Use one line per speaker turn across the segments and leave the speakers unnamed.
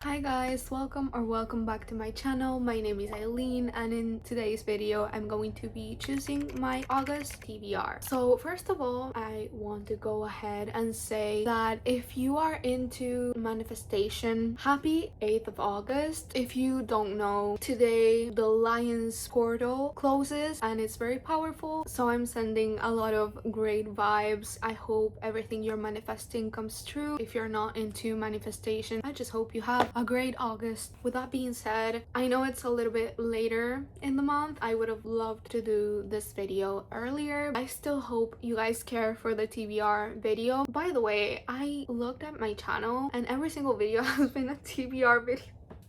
Hi guys, welcome back to my channel. My name is Ailín, and in today's video I'm going to be choosing my August TBR. So first of all, I want to go ahead and say that if you are into manifestation, happy 8th of August. If you don't know, today the Lion's portal closes and it's very powerful, so I'm sending a lot of great vibes. I hope everything you're manifesting comes true. If you're not into manifestation, I just hope you have a great August. With that being said, I know it's a little bit later in the month. I would have loved to do this video earlier. I still hope you guys care for the TBR video. By the way, I looked at my channel and every single video has been a TBR video.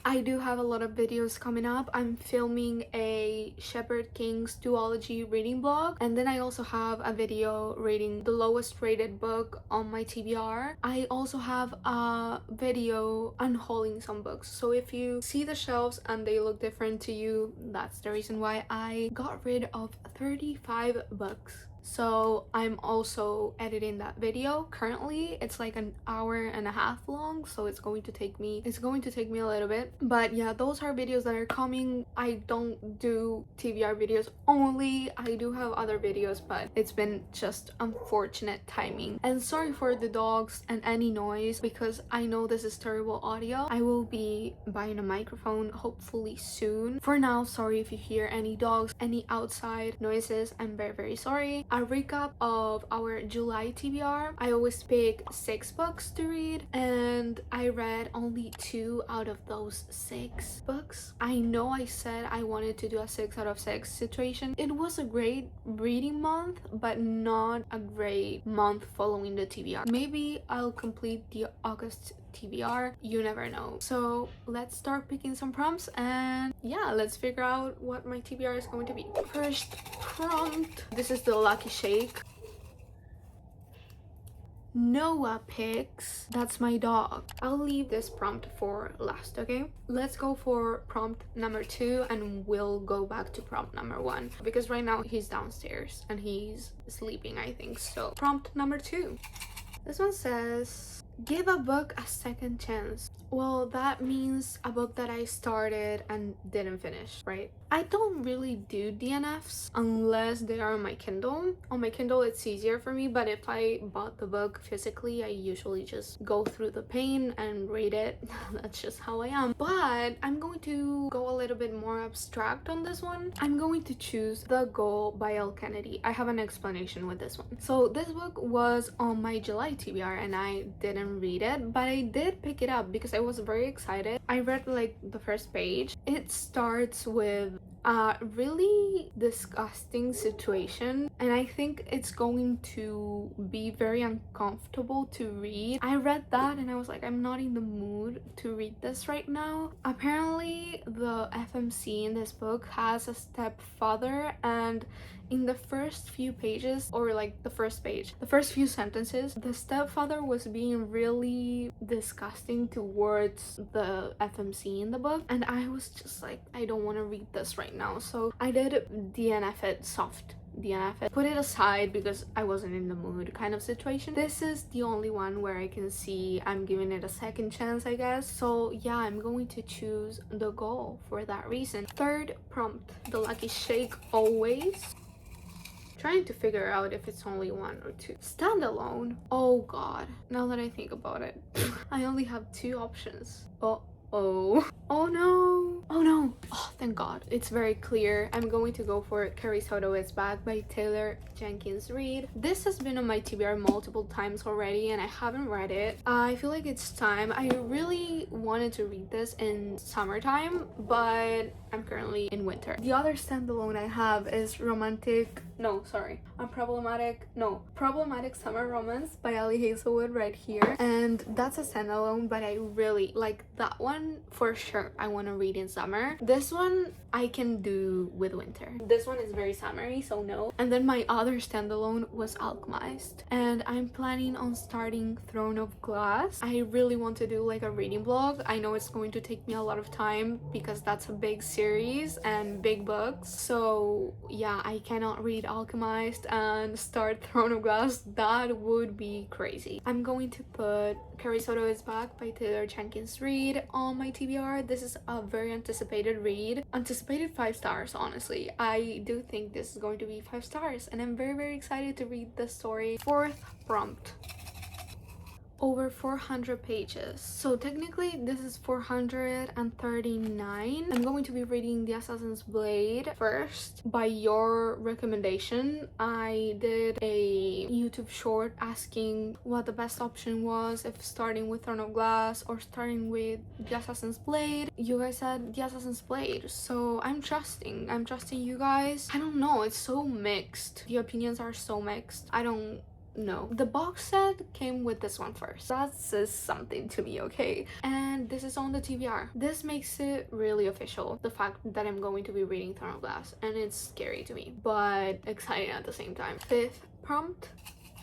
I do have a lot of videos coming up. I'm filming a Shepherd King's duology reading blog, and then I also have a video reading the lowest rated book on my TBR. I also have a video unhauling some books, so if you see the shelves and they look different to you, that's the reason why. I got rid of 35 books. So I'm also editing that video currently. It's like an hour and a half long, so it's going to take me a little bit. But yeah, those are videos that are coming. I don't do TBR videos only. I do have other videos, but it's been just unfortunate timing. And sorry for the dogs and any noise, because I know this is terrible audio. I will be buying a microphone hopefully soon. For now, sorry if you hear any dogs, any outside noises. I'm very sorry. A recap of our July TBR. I always pick 6 books to read, and I read only 2 out of those 6 books. I know I said I wanted to do a 6 out of 6 situation. It was a great reading month, but not a great month following the TBR. Maybe I'll complete the August TBR, you never know. So let's start picking some prompts, and yeah, let's figure out what my TBR is going to be. First prompt, this is the lucky shake. Noah picks, that's my dog. I'll leave this prompt for last, okay? Let's go for prompt number 2 and we'll go back to prompt number 1, because right now he's downstairs and he's sleeping, I think. So prompt number 2. This one says, give a book a second chance. Well, that means a book that I started and didn't finish, right? I don't really do DNFs unless they are on my Kindle. On my Kindle, it's easier for me, but if I bought the book physically, I usually just go through the pain and read it. That's just how I am. But I'm going to go a little bit more abstract on this one. I'm going to choose The Goal by L. Kennedy. I have an explanation with this one. So this book was on my July TBR and I didn't read it, but I did pick it up because I was very excited. I read like the first page. It starts with a really disgusting situation, and I think it's going to be very uncomfortable to read. I read that and I was like, I'm not in the mood to read this right now. Apparently the FMC in this book has a stepfather, and in the first few pages, or like the first few sentences, the stepfather was being really disgusting towards the FMC in the book, and I was just like, I don't want to read this right now. So I did DNF it, soft DNF it, put it aside because I wasn't in the mood kind of situation. This is the only one where I can see I'm giving it a second chance, I guess. So yeah, I'm going to choose The Goal for that reason. Third prompt, the lucky shake always. Trying to figure out if it's only 1 or 2. Standalone. Oh god, now that I think about it, I only have 2 options. Oh no, oh thank god, it's very clear. I'm going to go for Carrie Soto Is Back by Taylor Jenkins Reid. This has been on my TBR multiple times already and I haven't read it. I feel like it's time. I really wanted to read this in summertime, but I'm currently in winter. The other standalone I have is Problematic Summer Romance by Ali Hazelwood right here, and that's a standalone, but I really like that one for sure. I want to read in summer. This one I can do with winter. This one is very summery, so no. And then my other standalone was Alchemized, and I'm planning on starting Throne of Glass. I really want to do like a reading blog. I know it's going to take me a lot of time because that's a big series and big books, so yeah, I cannot read read Alchemist and start Throne of Glass. That would be crazy. I'm going to put Carrie Soto is Back by Taylor Jenkins Reid on my TBR. This is a very anticipated read. Anticipated 5 stars, honestly. I do think this is going to be 5 stars and I'm very excited to read the story. Fourth prompt. Over 400 pages, so technically this is 439. I'm going to be reading The Assassin's Blade first by your recommendation. I did a YouTube short asking what the best option was, if starting with Throne of Glass or starting with The Assassin's Blade. You guys said The Assassin's Blade, so I'm trusting you guys. I don't know, it's so mixed. The opinions are so mixed. I don't know. The box set came with this one first. That says something to me, okay? And this is on the TBR. This makes it really official, the fact that I'm going to be reading Throne of Glass, and it's scary to me, but exciting at the same time. Fifth prompt.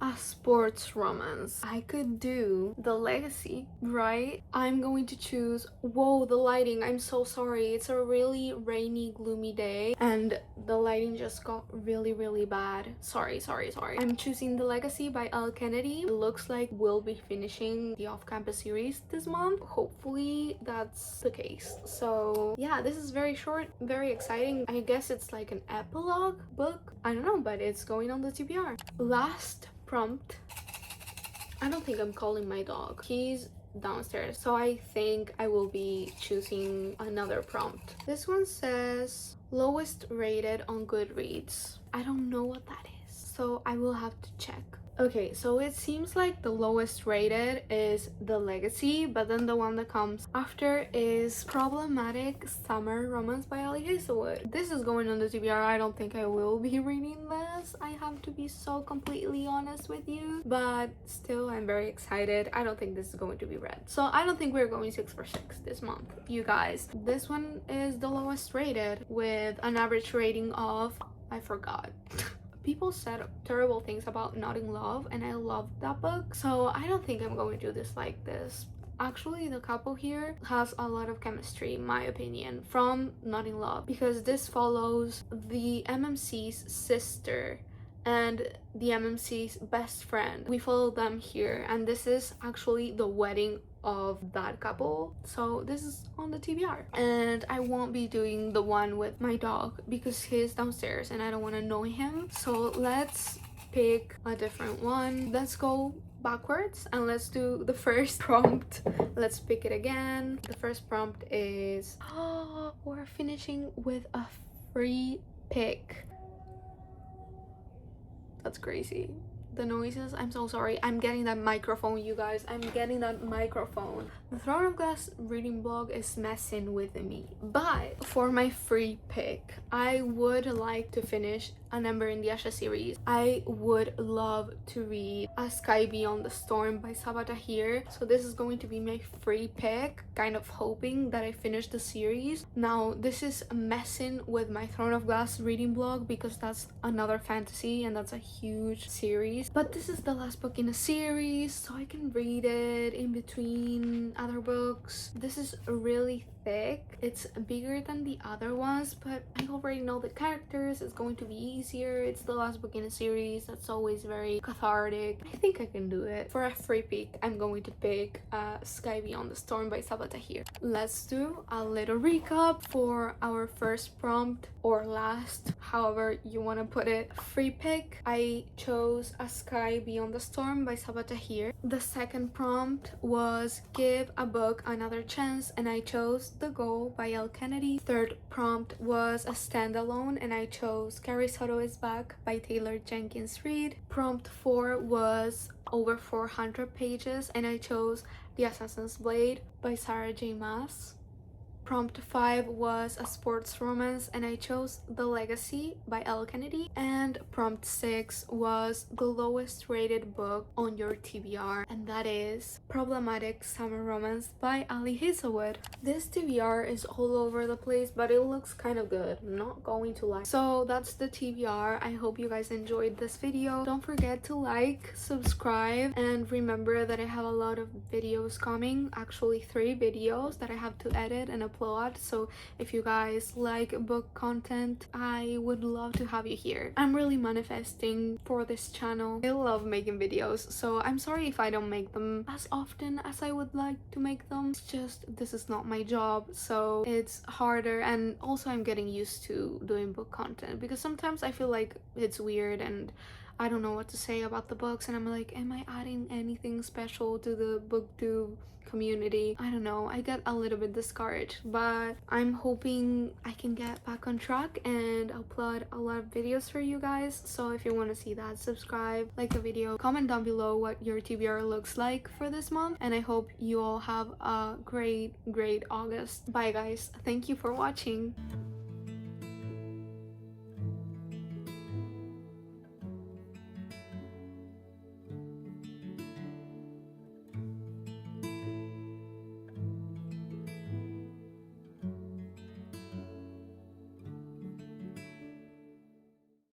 A sports romance. I could do The Legacy, right? I'm going to choose, whoa, the lighting, I'm so sorry. It's a really rainy, gloomy day and the lighting just got really bad. Sorry. I'm choosing The Legacy by Elle Kennedy. It looks like we'll be finishing the off-campus series this month. Hopefully that's the case. So yeah, this is very short, very exciting. I guess it's like an epilogue book. I don't know, but it's going on the TBR. Last prompt. I don't think I'm calling my dog. He's downstairs, so I think I will be choosing another prompt. This one says lowest rated on Goodreads. I don't know what that is, so I will have to check. Okay, so it seems like the lowest rated is The Legacy, but then the one that comes after is Problematic Summer Romance by Ailín. This is going on the TBR. I don't think I will be reading this. I have to be so completely honest with you, but still I'm very excited. I don't think this is going to be read. So I don't think we're going 6 for 6 this month, you guys. This one is the lowest rated with an average rating of, I forgot. People said terrible things about Not in Love and I loved that book, so I don't think I'm going to do this like this. Actually, the couple here has a lot of chemistry, in my opinion, from Not in Love, because this follows the MMC's sister and the MMC's best friend. We follow them here, and this is actually the wedding of that couple, so this is on the TBR. And I won't be doing the one with my dog because he's downstairs and I don't want to annoy him, so let's pick a different one. Let's go backwards and let's do the first prompt. Let's pick it again. The first prompt is, oh, we're finishing with a free pick. That's crazy. The noises, I'm so sorry. I'm getting that microphone, you guys. I'm getting that microphone. The Throne of Glass reading blog is messing with me, but for my free pick, I would like to finish An Ember in the Ashes series. I would love to read A Sky Beyond the Storm by Sabaa Tahir. So this is going to be my free pick, kind of hoping that I finish the series. Now, this is messing with my Throne of Glass reading blog because that's another fantasy and that's a huge series. But this is the last book in a series, so I can read it in between other books. This is really thick. It's bigger than the other ones, but I already know the characters. It's going to be easier. It's the last book in a series. That's always very cathartic. I think I can do it. For a free pick, I'm going to pick Sky Beyond the Storm by Sabaa Tahir. Let's do a little recap for our first prompt, or last, however you want to put it. Free pick, I chose A Sky Beyond the Storm by Sabaa Tahir. The second prompt was give a book another chance, and I chose The Goal by Elle Kennedy. Third prompt was a standalone, and I chose Carrie Soto is Back by Taylor Jenkins Reid. Prompt 4 was over 400 pages, and I chose The Assassin's Blade by Sarah J. Maas. Prompt 5 was a sports romance, and I chose The Legacy by Elle Kennedy. And prompt 6 was the lowest rated book on your TBR, and that is Problematic Summer Romance by Ailín. This TBR is all over the place, but it looks kind of good, I'm not going to lie. So that's the TBR. I hope you guys enjoyed this video. Don't forget to like, subscribe, and remember that I have a lot of videos coming, actually 3 videos that I have to edit and upload upload. So if you guys like book content, I would love to have you here. I'm really manifesting for this channel. I love making videos, so I'm sorry if I don't make them as often as I would like to make them. It's just this is not my job, so it's harder, and also I'm getting used to doing book content because sometimes I feel like it's weird and I don't know what to say about the books, and I'm like, am I adding anything special to the booktube community? I don't know, I get a little bit discouraged, but I'm hoping I can get back on track and upload a lot of videos for you guys. So if you want to see that, subscribe, like the video, comment down below what your TBR looks like for this month, and I hope you all have a great August. Bye guys, thank you for watching.